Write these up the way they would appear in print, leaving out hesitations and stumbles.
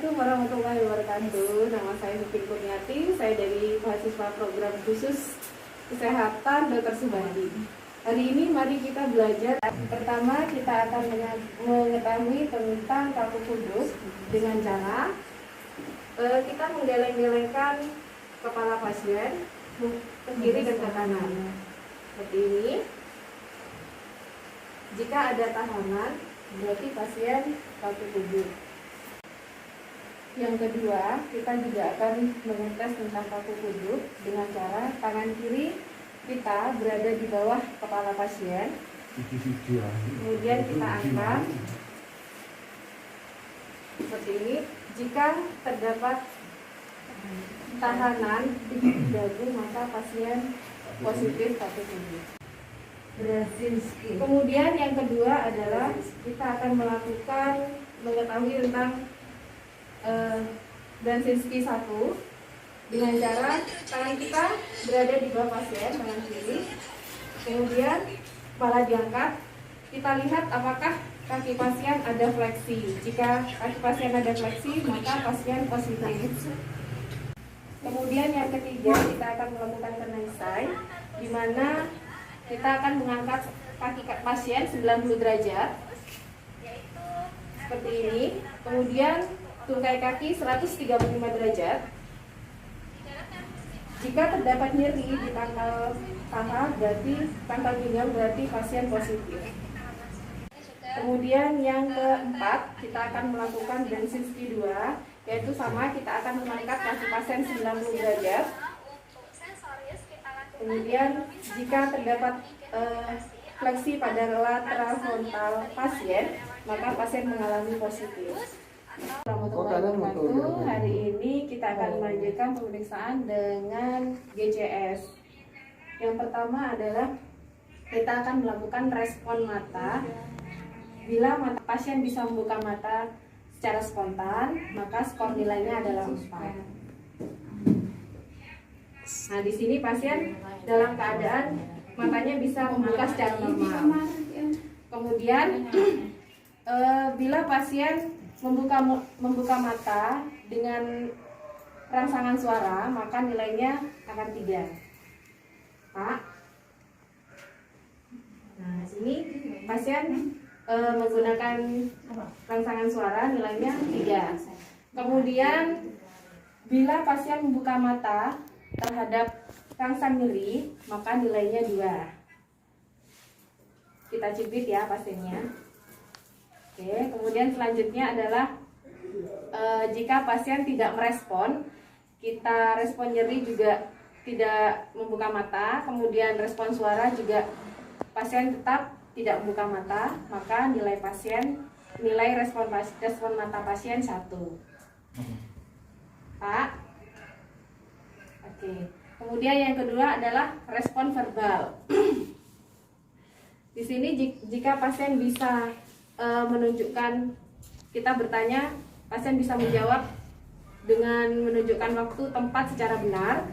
Assalamualaikum warahmatullahi wabarakatuh. Nama saya Supin Kurniati, saya dari mahasiswa program khusus kesehatan Dr. Subandi. Hari ini mari kita belajar. Pertama kita akan mengetahui tentang kaku kudus dengan cara kita menggeleng-gelengkan kepala pasien ke kiri dan ke kanan. Seperti ini. Jika ada tahanan, berarti pasien kaku kudus. Yang kedua, kita juga akan mengetes tentang kaku kuduk dengan cara tangan kiri kita berada di bawah kepala pasien. Kemudian kita angkat seperti ini. Jika terdapat tahanan di dagu, maka pasien positif kaku kuduk. Kemudian yang kedua adalah kita akan mengetahui tentang Brzezinski 1 dengan cara tangan kita berada di bawah pasien, tangan kiri. Kemudian kepala diangkat, kita lihat apakah kaki pasien ada fleksi. Jika kaki pasien ada fleksi, maka pasien positif. Kemudian yang ketiga, kita akan melakukan penaisai, di mana kita akan mengangkat kaki pasien 90 derajat seperti ini. Kemudian tungkai kaki 135 derajat. Jika terdapat nyeri di pangkal paha, berarti pangkal pinggang, berarti pasien positif. Kemudian yang keempat, kita akan melakukan Brzezinski 2, yaitu sama, kita akan mengangkat kaki pasien 90 derajat. Kemudian jika terdapat fleksi pada lateral frontal pasien, maka pasien mengalami positif. Warahmatullahi wabarakatuh. Hari ini kita akan melanjutkan pemeriksaan dengan GCS. Yang pertama adalah kita akan melakukan respon mata. Bila mata pasien bisa membuka mata secara spontan, maka skor nilainya adalah 4. Nah, di sini pasien dalam keadaan matanya bisa membuka secara normal. Kemudian bila pasien membuka mata dengan rangsangan suara, maka nilainya akan 3. Pak. Nah, sini pasien menggunakan rangsangan suara, nilainya 3. Kemudian bila pasien membuka mata terhadap rangsang nyeri, maka nilainya 2. Kita cubit ya pasiennya. Oke, kemudian selanjutnya adalah jika pasien tidak merespon, kita respon nyeri juga tidak membuka mata, kemudian respon suara juga pasien tetap tidak membuka mata, maka nilai respon mata pasien 1. Pak. Oke. Kemudian yang kedua adalah respon verbal. Di sini jika pasien bisa menunjukkan, kita bertanya, pasien bisa menjawab dengan menunjukkan waktu, tempat secara benar,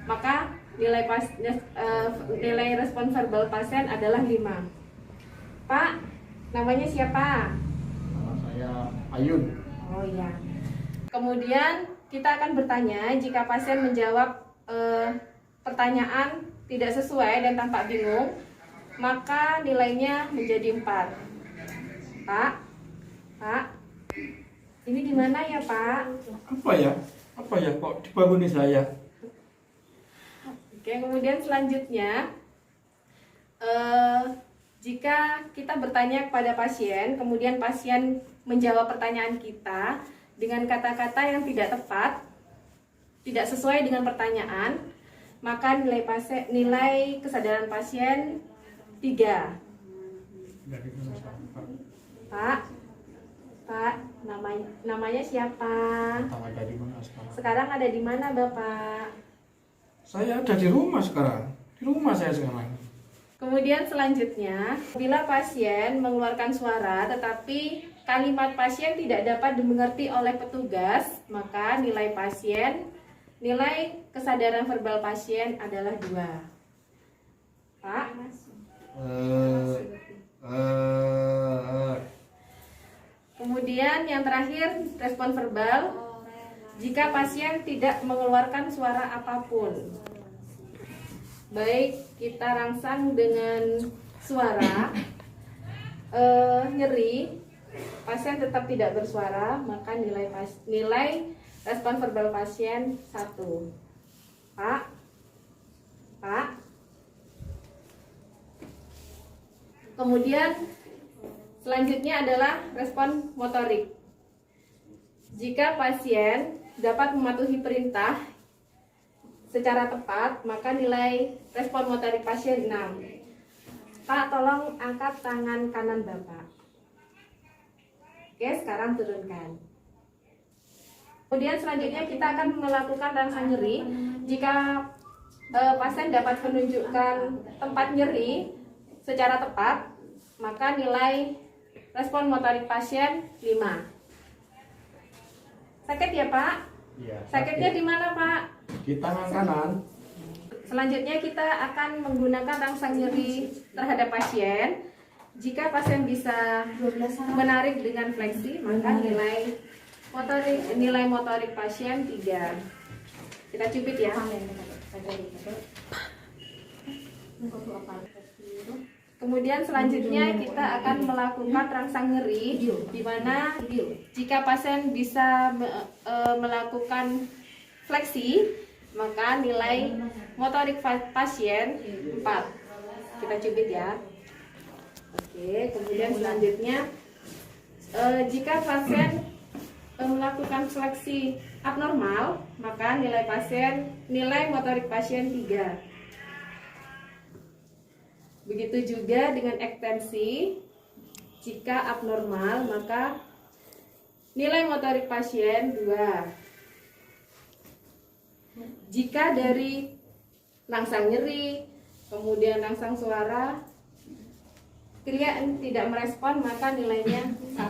maka nilai respon verbal pasien adalah 5. Pak, namanya siapa? Nama saya Ayun. Oh iya. Kemudian kita akan bertanya, jika pasien menjawab pertanyaan tidak sesuai dan tampak bingung, maka nilainya menjadi 4. Pak, ini di mana ya Pak? Apa ya kok dibanguni saya? Oke, kemudian selanjutnya, jika kita bertanya kepada pasien, kemudian pasien menjawab pertanyaan kita dengan kata-kata yang tidak tepat, tidak sesuai dengan pertanyaan, maka nilai kesadaran pasien 3. Pak, namanya siapa? Ada di mana sekarang? Sekarang ada di mana Bapak? Saya ada di rumah sekarang. Di rumah saya sekarang. Kemudian selanjutnya, bila pasien mengeluarkan suara tetapi kalimat pasien tidak dapat dimengerti oleh petugas, maka nilai kesadaran verbal pasien adalah 2. Pak? 3 Kemudian yang terakhir, respon verbal. Jika pasien tidak mengeluarkan suara apapun. Baik, kita rangsang dengan suara. Nyeri, pasien tetap tidak bersuara, maka nilai respon verbal pasien 1. Pak. Kemudian selanjutnya adalah respon motorik. Jika pasien dapat mematuhi perintah secara tepat, maka nilai respon motorik pasien 6. Pak, tolong angkat tangan kanan Bapak. Oke, sekarang turunkan. Kemudian selanjutnya kita akan melakukan rangsang nyeri. Jika pasien dapat menunjukkan tempat nyeri secara tepat, maka nilai respon motorik pasien 5. Sakit ya Pak? Iya. Sakitnya di mana Pak? Di tangan kanan. Selanjutnya kita akan menggunakan rangsang nyeri terhadap pasien. Jika pasien bisa menarik dengan fleksi, maka nilai motorik pasien 3. Kita cubit ya. Kemudian selanjutnya kita akan melakukan rangsang nyeri, di mana jika pasien bisa melakukan fleksi, maka nilai motorik pasien 4. Kita cubit ya. Oke, kemudian selanjutnya jika pasien melakukan fleksi abnormal, maka nilai motorik pasien 3. Begitu juga dengan ekstensi. Jika abnormal, maka nilai motorik pasien 2. Jika dari rangsang nyeri, kemudian rangsang suara, tidak merespon, maka nilainya 1.